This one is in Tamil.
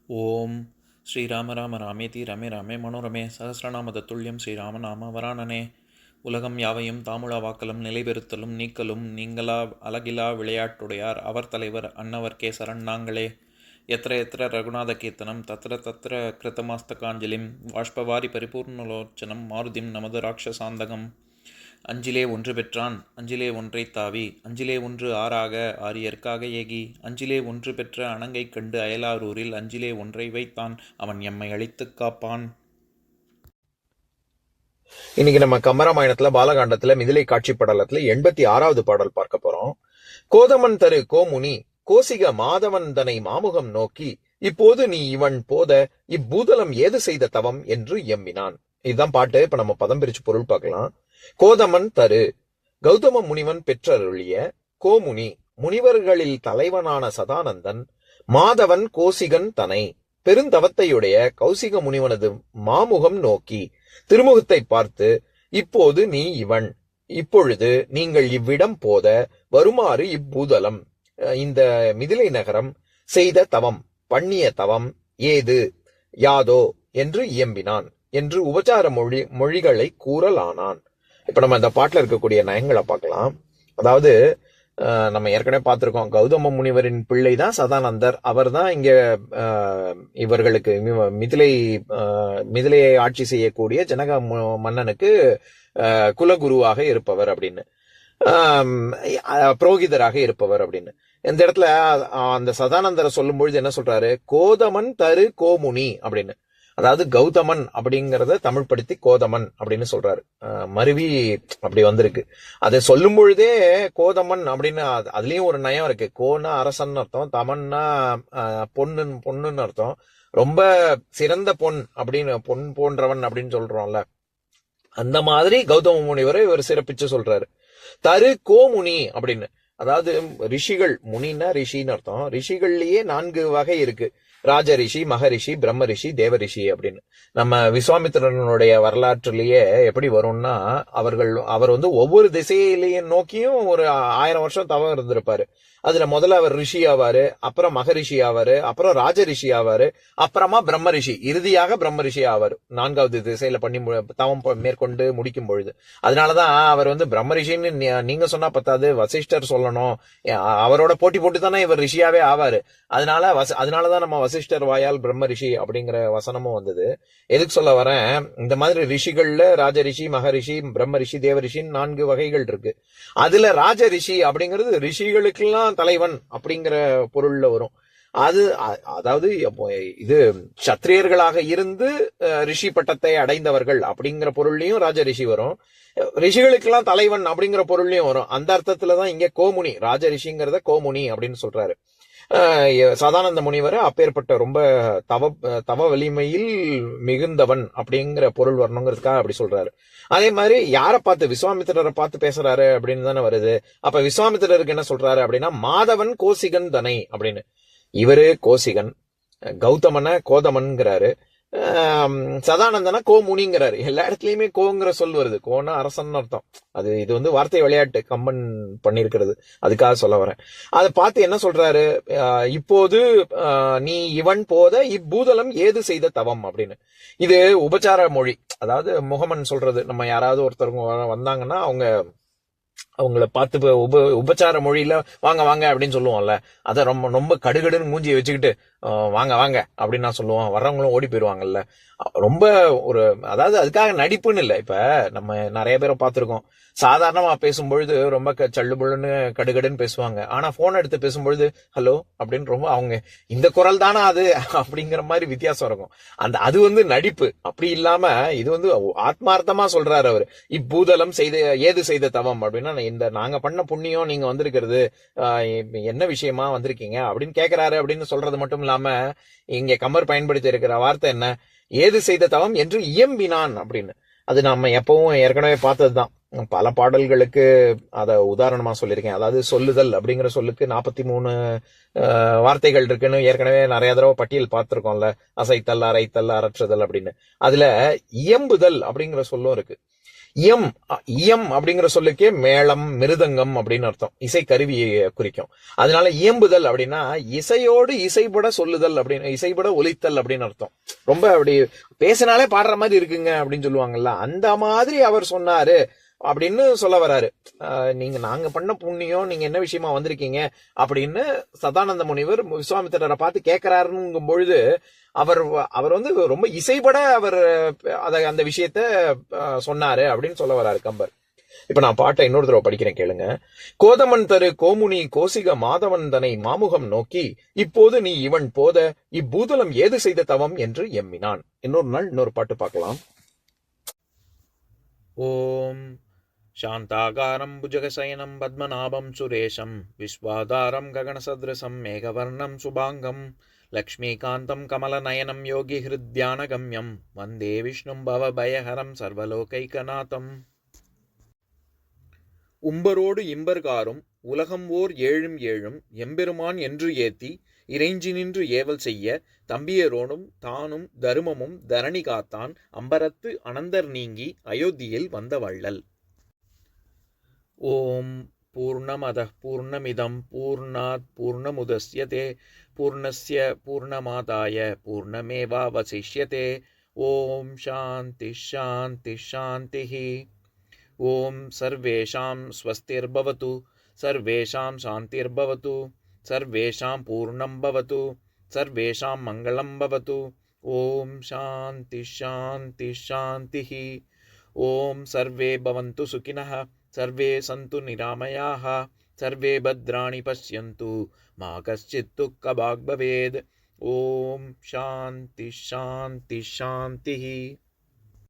ஓம் ஸ்ரீராம ராம ராமேதி ரமே ராமே மனோரமே சகசிரநாம தத்துல்யம் ஸ்ரீராமநாம வராணனே. உலகம் யாவையும் தாமுழா வாக்கலும் நிலைபெறுத்தலும் நீக்கலும் நீங்களா அழகிலா விளையாட்டுடையார் அவர் தலைவர் அன்னவர் சரண் நாங்களே. எத்திர எத்திர ரகுநாத கீர்த்தனம் தத்திர தத்திர கிருத்தமாஸ்தகாஞ்சலிம் வாஷ்பவாரி பரிபூர்ணலோச்சனம் மாருதிம் நமது ராட்சசாந்தகம். அஞ்சிலே ஒன்று பெற்றான் அஞ்சிலே ஒன்றை தாவி அஞ்சிலே ஒன்று ஆறாக ஆரியர்க்காக ஏகி அஞ்சிலே ஒன்று பெற்ற அணங்கை கண்டு அயலாரூரில் அஞ்சிலே ஒன்றை வைத்தான் அவன் எம்மை அழித்துக் காப்பான். இன்னைக்கு நம்ம கம்பராமாயணத்துல பாலகாண்டத்துல மிதிலை காட்சி படலத்துல 86வது பாடல் பார்க்க போறோம். கோதமன் தரு கோமுனி கோசிக மாதவன் தனை மாமுகம் நோக்கி இப்போது நீ இவன் போத இப்பூதலம் ஏது செய்த தவம் என்று எம்மினான். இதுதான் பாட்டு. இப்ப நம்ம பதம் பிரிச்சு பொருள் பார்க்கலாம். கோதமன் தரு கௌதம முனிவன் பெற்றருளிய, கோமுனி முனிவர்களில் தலைவனான சதானந்தன், மாதவன் கோசிகன் தனை பெருந்தவத்தையுடைய கௌசிக முனிவனது மாமுகம் நோக்கி திருமுகத்தை பார்த்து இப்போது நீ இவன் இப்பொழுது நீங்கள் இவ்விடம் போத வருமாறு இப்பூதலம் இந்த மிதிலை நகரம் செய்த தவம் பண்ணிய தவம் ஏது யாதோ என்று இயம்பினான் என்று உபச்சார மொழிகளை கூறலானான். இப்ப நம்ம இந்த பாட்டுல இருக்கக்கூடிய நயங்களை பார்க்கலாம். அதாவது நம்ம ஏற்கனவே பார்த்திருக்கோம், கௌதம முனிவரின் பிள்ளை தான் சதானந்தர். அவர் தான் இங்க இவர்களுக்கு மிதிலையை ஆட்சி செய்யக்கூடிய ஜனக மன்னனுக்கு குலகுருவாக இருப்பவர் அப்படின்னு, புரோகிதராக இருப்பவர் அப்படின்னு. இந்த இடத்துல அந்த சதானந்தரை சொல்லும் பொழுது என்ன சொல்றாரு? கோதமன் தரு கோமுனி அப்படின்னு. அதாவது கௌதமன் அப்படிங்கறத தமிழ் படுத்தி கோதமன் அப்படின்னு சொல்றாரு. மருவி அப்படி வந்திருக்கு. அதை சொல்லும் பொழுதே கோதமன் அப்படின்னு அதுலயும் ஒரு நயம் இருக்கு. கோன்னா அரசன் அர்த்தம், தமன்னா பொண்ணுன்னு அர்த்தம். ரொம்ப சிறந்த பொன் அப்படின்னு, பொன் போன்றவன் அப்படின்னு சொல்றோம்ல, அந்த மாதிரி கௌதம முனிவரை இவர் சிறப்பிச்சு சொல்றாரு. தரு கோமுனி அப்படின்னு, அதாவது ரிஷிகள், முனின்னா ரிஷின்னு அர்த்தம். ரிஷிகள்லயே 4 வகை இருக்கு. ராஜ ரிஷி, மகரிஷி, பிரம்ம ரிஷி, தேவ ரிஷி அப்படின்னு. நம்ம விஸ்வாமித்திரனுடைய வரலாற்றிலேயே எப்படி வரும்னா, அவர் ஒவ்வொரு திசையிலையும் நோக்கியும் ஒரு 1000 வருஷம் தவம் இருந்திருப்பாரு. அதுல முதல்ல அவர் ரிஷி ஆவாரு, அப்புறம் மகரிஷி ஆவாரு, அப்புறம் ராஜ ரிஷி ஆவாரு, அப்புறமா பிரம்ம ரிஷி, இறுதியாக பிரம்ம ரிஷி ஆவாரு 4வது திசையில பண்ணி தவம் மேற்கொண்டு முடிக்கும் பொழுது. அதனாலதான் அவர் பிரம்ம ரிஷின்னு நீங்க சொன்னா பத்தாது, வசிஷ்டர் சொல்லணும். அவரோட போட்டி போட்டு தானே இவர் ரிஷியாவே ஆவாரு. அதனாலதான் நம்ம வசிஷ்டர் வாயால் பிரம்ம ரிஷி அப்படிங்கிற வசனமும் வந்தது. எதுக்கு சொல்ல வரேன்? இந்த மாதிரி ரிஷிகள்ல ராஜ ரிஷி, மகரிஷி, பிரம்ம ரிஷி, தேவ ரிஷின்னு 4 வகைகள் இருக்கு. அதுல ராஜ ரிஷி அப்படிங்கிறது ரிஷிகளுக்கெல்லாம் தலைவன் அப்படிங்கிற பொருள்ல வரும். அதாவது இது சத்திரியர்களாக இருந்து ரிஷி பட்டத்தை அடைந்தவர்கள் அப்படிங்கிற பொருள்லயும் ராஜ ரிஷி வரும். ரிஷிகளுக்கெல்லாம் தலைவன் அப்படிங்கிற பொருள்லயும் வரும். அந்த அர்த்தத்துலதான் இங்க கோமுனி, ராஜ ரிஷிங்கிறத கோமுனி அப்படின்னு சொல்றாரு. சதானந்த முனிவர் அப்பேற்பட்ட ரொம்ப தவ வலிமையில் மிகுந்தவன் அப்படிங்கிற பொருள் வரணுங்கிறதுக்காக அப்படி சொல்றாரு. அதே மாதிரி யாரை பார்த்து? விஸ்வாமித்திரரை பார்த்து பேசுறாரு அப்படின்னு தானே வருது. அப்ப விஸ்வாமித்திரருக்கு என்ன சொல்றாரு அப்படின்னா, மாதவன் கோசிகன் தனை அப்படின்னு. இவரு கோசிகன், கௌதமன கோதமன்கிறாரு, சதானந்தனா கோமுனிங்கிறாரு. எல்லா இடத்துலயுமே கோங்கிற சொல் வருது. கோனா அரசன் அர்த்தம். இது வார்த்தை விளையாட்டு கம்பன் பண்ணிருக்கிறது. அதுக்காக சொல்ல வரேன். அதை பார்த்து என்ன சொல்றாரு? இப்போது நீ இவன் போத இப்பூதலம் ஏது செய்த தவம் அப்படின்னு. இது உபச்சார மொழி. அதாவது முகமன் சொல்றது. நம்ம யாராவது ஒருத்தர் வந்தாங்கன்னா அவங்கள பார்த்து உபச்சார மொழியில வாங்க வாங்க அப்படின்னு சொல்லுவோம்ல, அத ரொம்ப ரொம்ப கடுகடுன்னு மூஞ்சியை வச்சுக்கிட்டு வாங்க வாங்க அப்படின்னு நான் சொல்லுவோம். வர்றவங்களும் ஓடி போயிருவாங்கல்ல. ரொம்ப அதாவது அதுக்காக நடிப்புன்னு இல்லை. இப்ப நம்ம நிறைய பேரை பார்த்திருக்கோம், சாதாரணமா பேசும்பொழுது ரொம்ப சல்லுபுள்ளுன்னு கடுகடுன்னு பேசுவாங்க. ஆனா போன் எடுத்து பேசும்பொழுது ஹலோ அப்படின்னு ரொம்ப அவங்க இந்த குரல் தானா அது அப்படிங்கிற மாதிரி வித்தியாசம் இருக்கும். அது நடிப்பு. அப்படி இல்லாம இது ஆத்மார்த்தமா சொல்றாரு அவர். இப்பூதலம் ஏது செய்த தவம் அப்படின்னா, நாங்க பண்ண புண்ணியம் நீங்க வந்திருக்கிறது என்ன விஷயமா வந்திருக்கீங்க அப்படின்னு கேட்கிறாரு அப்படின்னு சொல்றது மட்டும் இல்லாம, இங்க கம்பர் பயன்படுத்தி இருக்கிற வார்த்தை என்ன? ஏது செய்த தவம் என்று இயம்பினான் அப்படின்னு. அது நம்ம எப்பவும் ஏற்கனவே பார்த்ததுதான். பல பாடல்களுக்கு அத உதாரணமா சொல்லியிருக்கேன். அதாவது சொல்லுதல் அப்படிங்கிற சொல்லுக்கு 43 வார்த்தைகள் இருக்குன்னு ஏற்கனவே நிறைய தடவை பட்டியல் பார்த்திருக்கோம்ல. அசைத்தல், அரைத்தல், அரற்றுதல் அப்படின்னு. அதுல இயம்புதல் அப்படிங்கிற சொல்லும் இருக்கு. இயம் இயம் அப்படிங்கிற சொல்லுக்கே மேளம் மிருதங்கம் அப்படின்னு அர்த்தம், இசை கருவியை குறிக்கும். அதனால இயம்புதல் அப்படின்னா இசையோடு இசைபட சொல்லுதல் அப்படின்னு, இசைபட ஒலித்தல் அப்படின்னு அர்த்தம். ரொம்ப அப்படி பேசினாலே பாடுற மாதிரி இருக்குங்க அப்படின்னு சொல்லுவாங்கல்ல, அந்த மாதிரி அவர் சொன்னாரு அப்படின்னு சொல்ல வராரு. நாங்க பண்ண புண்ணியம், நீங்க என்ன விஷயமா வந்திருக்கீங்க அப்படின்னு சதானந்த முனிவர் விஸ்வாமித்திரரை பார்த்து கேட்கிறாருங்கும் பொழுது அவர் ரொம்ப இசைப்பட அவர் அந்த விஷயத்த சொன்னாரு அப்படின்னு சொல்ல வராரு கம்பர். இப்ப நான் பாட்டை இன்னொரு தடவை படிக்கிறேன், கேளுங்க. கோதமன் தரு கோமுனி கோசிக மாதவன் தனை மாமுகம் நோக்கி, இப்போது நீ இவன் போத இப்பூதலம் ஏது செய்த தவம் என்று எம்மினான். இன்னொரு நாள் இன்னொரு பாட்டு பார்க்கலாம். ஓம் शान्ताकारं भुजगशयनं पद्मनाभं सुरेशं विश्वाधारं गगनसदृशं मेघवर्णं शुभाङ्गं लक्ष्मीकान्तं कमलनयनं योगिहृद्यानगम्यं वन्दे विष्णुं भवभयहरं सर्वलोकैकनाथम्. உம்பரோடு இம்பர்காரும் உலகம் ஓர் ஏழும் ஏழும் எம்பெருமான் என்று ஏத்தி இறைஞ்சி நின்று ஏவல் செய்ய தம்பியரோடும் தானும் தருமமும் தரணி காத்தான் அம்பரத்து அனந்தர் நீங்கி அயோத்தியில் வந்த வள்ளல். ஓம் பூர்ணமதः பூர்ணமிதம் பூர்ணாத் பூர்ணமுதஸ்யதே பூர்ணஸ்ய பூர்ணமாதாய பூர்ணமேவாவசிஷ்யதே. ஓம் சாந்தி சாந்தி சாந்திः. ஓம் சர்வேஷாம் ஸ்வஸ்திர்பவது சர்வேஷாம் சாந்திர்பவது சர்வேஷாம் பூர்ணம் பவது சர்வேஷாம் மங்களம் பவது. ஓம் சாந்தி சாந்தி சாந்திः. ஓம் சர்வே பவந்து சுகினः सर्वे सन्तु निरामयाः सर्वे भद्राणि पश्यन्तु मा कश्चित् दुःखभाग् भवेत्. ओम शांति शांति शांति.